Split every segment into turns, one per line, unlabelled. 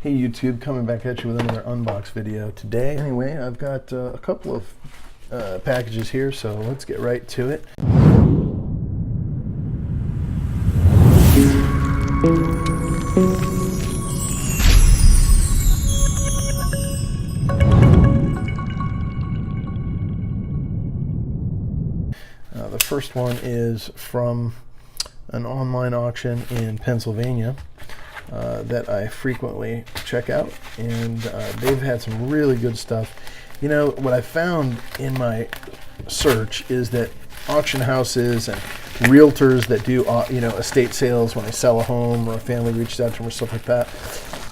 Hey YouTube, coming back at you with another unbox video today. Anyway, I've got a couple of packages here, so let's get right to it. The first one is from an online auction in Pennsylvania that I frequently check out, and they've had some really good stuff. You know, what I found in my search is that auction houses and realtors that do estate sales when they sell a home or a family reaches out to them or stuff like that,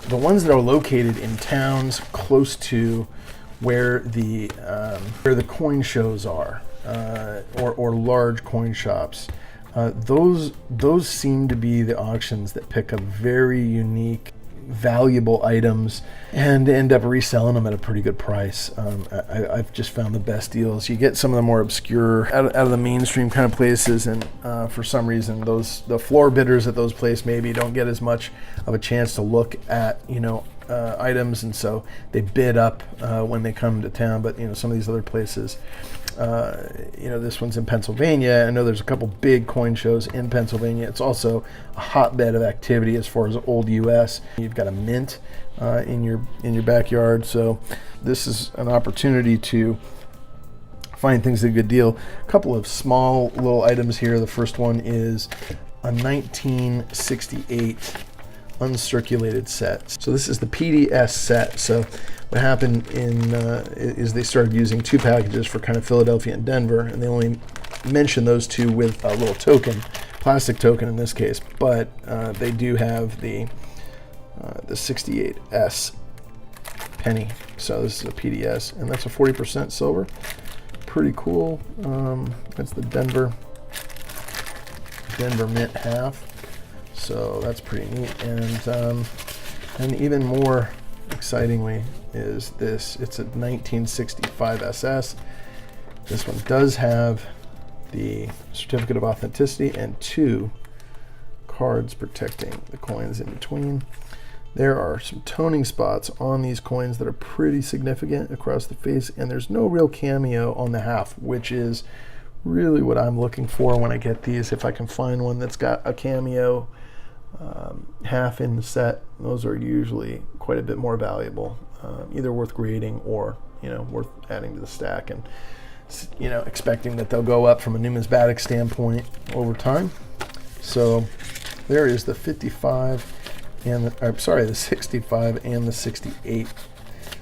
the ones that are located in towns close to where the coin shows are, or large coin shops, those seem to be the auctions that pick up very unique, valuable items and end up reselling them at a pretty good price. I've just found the best deals. You get some of the more obscure, out of the mainstream kind of places, and for some reason the floor bidders at those places maybe don't get as much of a chance to look at items, and so they bid up when they come to town. But some of these other places, this one's in Pennsylvania. I know there's a couple big coin shows in Pennsylvania. It's also a hotbed of activity as far as old US. You've got a mint in your backyard, so this is an opportunity to find things at a good deal. A couple of small little items here. The first one is a 1968 uncirculated set. So this is the PDS set. So what happened is they started using two packages for kind of Philadelphia and Denver, and they only mention those two with a little token, plastic token in this case, but they do have the 68S penny. So this is a PDS, and that's a 40% silver. Pretty cool. That's the Denver mint half. So that's pretty neat. And even more excitingly is this. It's a 1965 SS. This one does have the certificate of authenticity and two cards protecting the coins in between. There are some toning spots on these coins that are pretty significant across the face, and there's no real cameo on the half, which is really what I'm looking for when I get these. If I can find one that's got a cameo half in the set, those are usually quite a bit more valuable, either worth grading or worth adding to the stack, and expecting that they'll go up from a numismatic standpoint over time. So there is the 55 and the 65 and the 68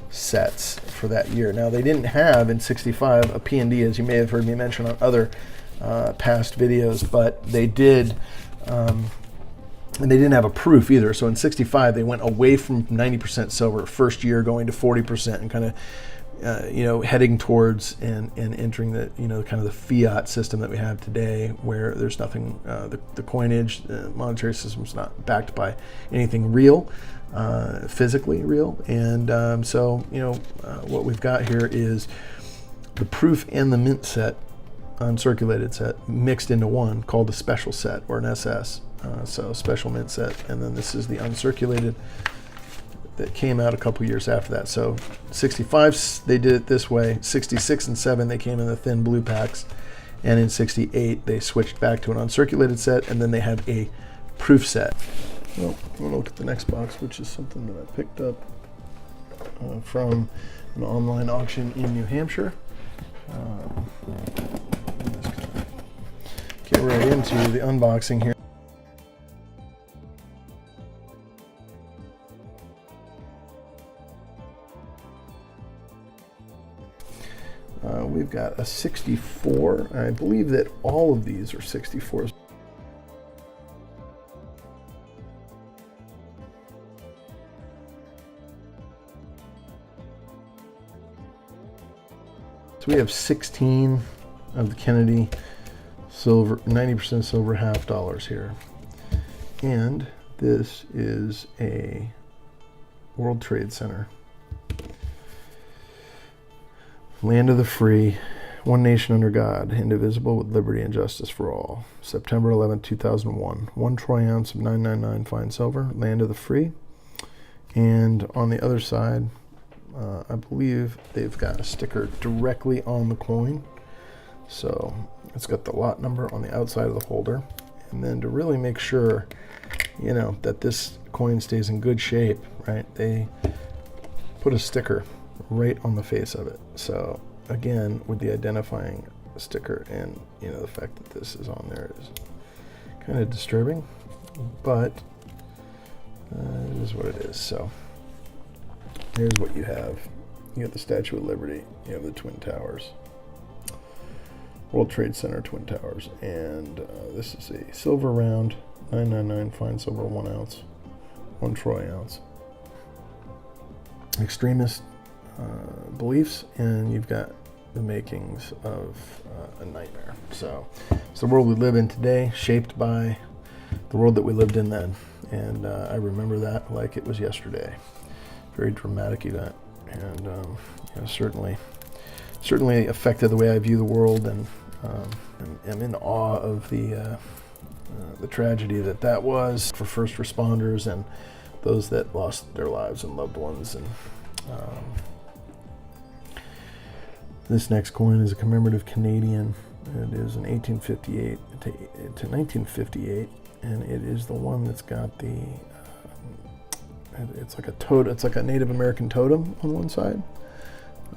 sets for that year. Now, they didn't have in 65 a P&D, as you may have heard me mention on other past videos, but they did. And they didn't have a proof either. So in 65, they went away from 90% silver first year, going to 40%, and kind of, heading towards and entering the, kind of the fiat system that we have today, where there's nothing, the coinage, the monetary system is not backed by anything real, physically real. And so, what we've got here is the proof and the mint set, uncirculated set, mixed into one, called a special set, or an SS. So special mint set, and then this is the uncirculated that came out a couple years after that. So 65, they did it this way. 66 and 7, they came in the thin blue packs, and in 68 they switched back to an uncirculated set, and then they have a proof set. Well, I'm going to look at the next box, which is something that I picked up from an online auction in New Hampshire. Let's get right into the unboxing here. We've got a 64. I believe that all of these are 64s. So we have 16 of the Kennedy silver, 90% silver half dollars here. And this is a World Trade Center. Land of the free, one nation under God, indivisible with liberty and justice for all. September 11, 2001. 1 troy ounce of 999 fine silver, land of the free. And on the other side, I believe they've got a sticker directly on the coin. So it's got the lot number on the outside of the holder. And then to really make sure, you know, that this coin stays in good shape, right, they put a sticker right on the face of it. So again, with the identifying sticker, and you know, the fact that this is on there is kind of disturbing, but it is what it is. So here's what you have. You have the Statue of Liberty, you have the Twin Towers, World Trade Center Twin Towers, and this is a silver round, 999 fine silver, 1 ounce, 1 troy ounce. Extremist beliefs, and you've got the makings of a nightmare. So it's the world we live in today, shaped by the world that we lived in then. And I remember that like it was yesterday. Very dramatic event, and you know, certainly affected the way I view the world, and am in awe of the tragedy that was for first responders and those that lost their lives and loved ones. And this next coin is a commemorative Canadian. It is an 1858 to 1958, and it is the one that's got the it's like a totem. It's like a Native American totem on one side.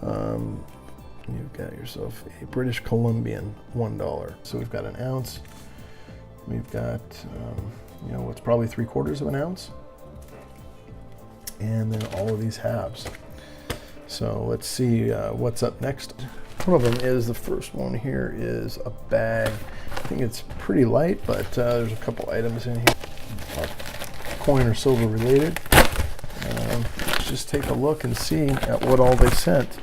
You've got yourself a British Columbian $1. So we've got an ounce. We've got you know, what's probably 3/4 of an ounce, and then all of these halves. So let's see what's up next. One of them is, the first one here is a bag. I think it's pretty light, but there's a couple items in here, coin or silver related. Let's just take a look and see at what all they sent.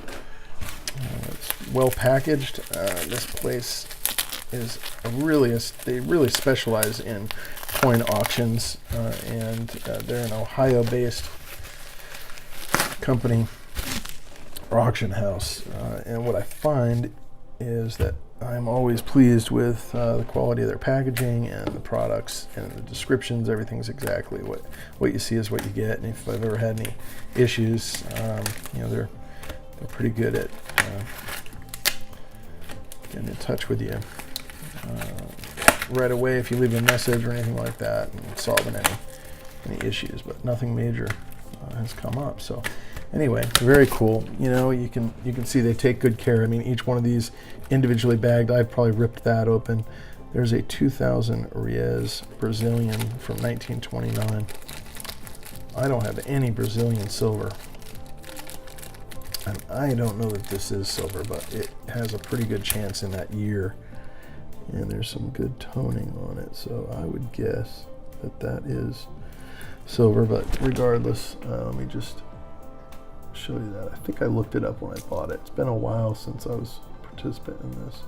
It's well packaged. This place is they really specialize in coin auctions, and they're an Ohio-based company or auction house. And what I find is that I'm always pleased with the quality of their packaging and the products and the descriptions. Everything's exactly what you see is what you get. And if I've ever had any issues, you know, they're pretty good at getting in touch with you right away if you leave a message or anything like that, and solving any issues. But nothing major has come up. So anyway, very cool. You know, you can see they take good care. I mean, each one of these individually bagged. I've probably ripped that open. There's a 2000 Riez Brazilian from 1929. I don't have any Brazilian silver, and I don't know that this is silver, but it has a pretty good chance in that year. And there's some good toning on it, so I would guess that is silver. But regardless, let me just show you that. I think I looked it up when I bought it. It's been a while since I was a participant in this,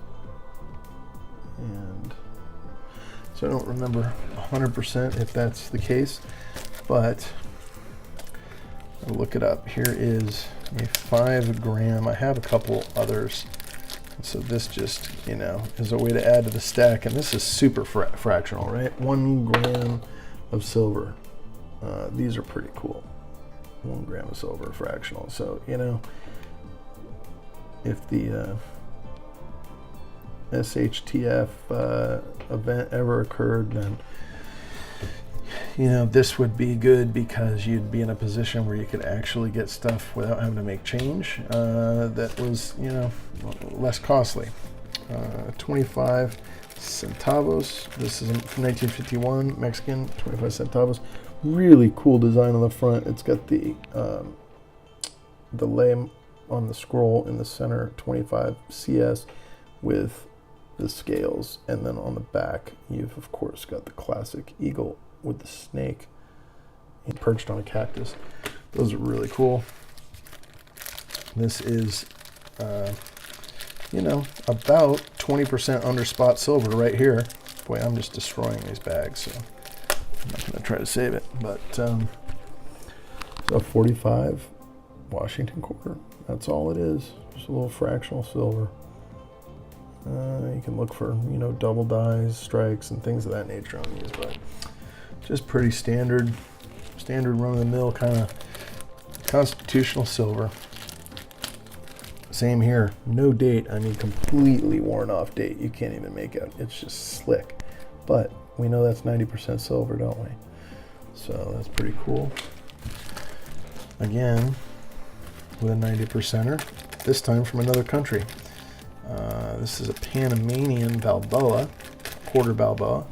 and so I don't remember 100% if that's the case, but I'll look it up. Here is a 5 gram. I have a couple others, so this just, you know, is a way to add to the stack. And this is super fractional, right? 1 gram of silver. These are pretty cool. 1 gram of silver fractional. So, you know, if the SHTF event ever occurred, then, you know, this would be good, because you'd be in a position where you could actually get stuff without having to make change that was, you know, less costly. 25 centavos. This is from 1951, Mexican, 25 centavos. Really cool design on the front. It's got the lay on the scroll in the center, 25 CS, with the scales, and then on the back you've of course got the classic eagle with the snake perched on a cactus. Those are really cool. This is you know, about 20% under spot silver right here. Boy, I'm just destroying these bags, so I'm not going to try to save it. But so 45 Washington quarter. That's all it is. Just a little fractional silver. You can look for, you know, double dies, strikes, and things of that nature on these, but just pretty standard run-of-the-mill kind of Constitutional silver. Same here. No date. I mean, completely worn off date. You can't even make out. It's just slick. But we know that's 90% silver, don't we? So that's pretty cool. Again, with a 90%er. This time from another country. This is a Panamanian Balboa, quarter Balboa.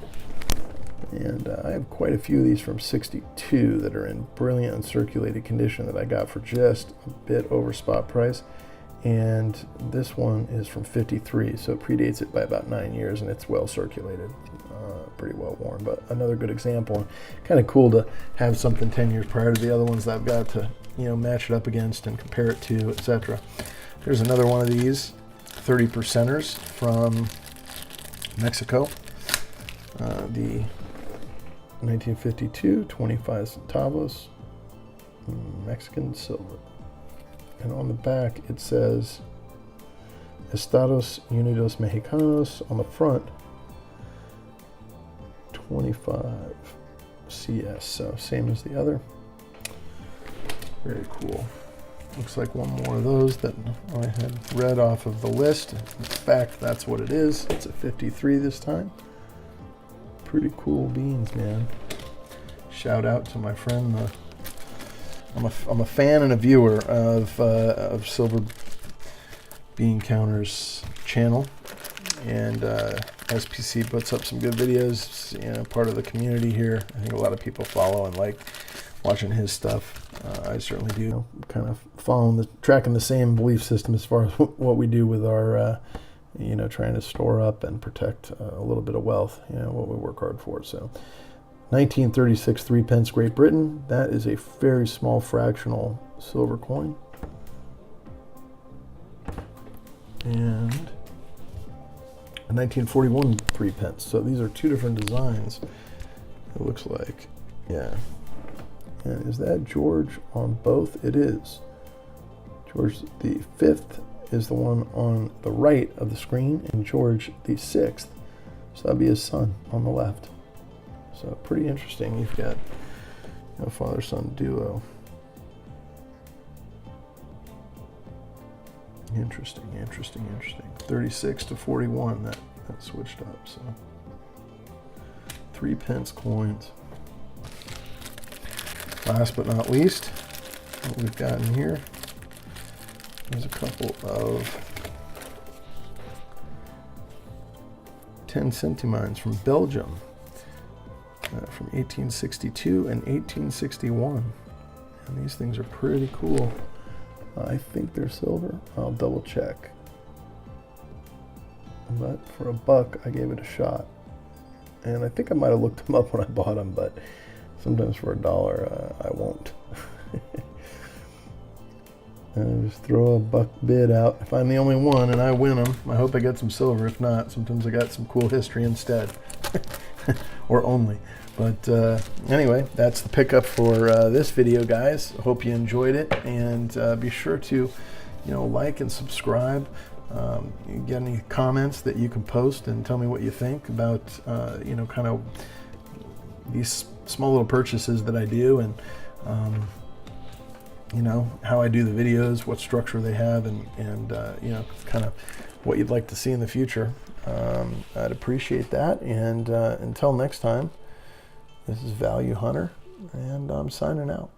And I have quite a few of these from 62 that are in brilliant uncirculated condition that I got for just a bit over spot price. And this one is from 53, so it predates it by about 9 years, and it's well circulated, pretty well worn. But another good example. Kind of cool to have something 10 years prior to the other ones that I've got to, match it up against and compare it to, etc. There's another one of these 30%ers from Mexico. The 1952 25 centavos Mexican silver. And on the back it says Estados Unidos Mexicanos. On the front 25 CS, so same as the other. Very cool. Looks like one more of those that I had read off of the list. In fact, that's what it is. It's a 53 this time. Pretty cool beans, man. Shout out to my friend. I'm a fan and a viewer of Silver Bean Counter's channel, and SPC puts up some good videos. Part of the community here. I think a lot of people follow and like watching his stuff. I certainly do. Kind of tracking the same belief system as far as what we do with our, trying to store up and protect a little bit of wealth. What we work hard for. So, 1936 3 pence Great Britain. That is a very small fractional silver coin. And a 1941 3 pence. So these are two different designs. It looks like, yeah. And is that George on both? It is. George the 5th is the one on the right of the screen, and George the 6th. So that'd be his son on the left. So pretty interesting. You've got a father-son duo. Interesting. 36 to 41. That switched up. So 3 pence coins. Last but not least, what we've got in here is a couple of 10 centimines from Belgium, from 1862 and 1861. And these things are pretty cool. I think they're silver. I'll double check. But for $1, I gave it a shot. And I think I might have looked them up when I bought them, but sometimes for $1, I won't. And just throw a $1 bid out. If I'm the only one and I win them, I hope I get some silver. If not, sometimes I got some cool history instead. Or only. But anyway, that's the pickup for this video, guys. Hope you enjoyed it, and be sure to, like and subscribe. You get any comments that you can post and tell me what you think about, kind of these small little purchases that I do, and how I do the videos, what structure they have, and kind of what you'd like to see in the future. I'd appreciate that. And until next time, this is Value Hunter, and I'm signing out.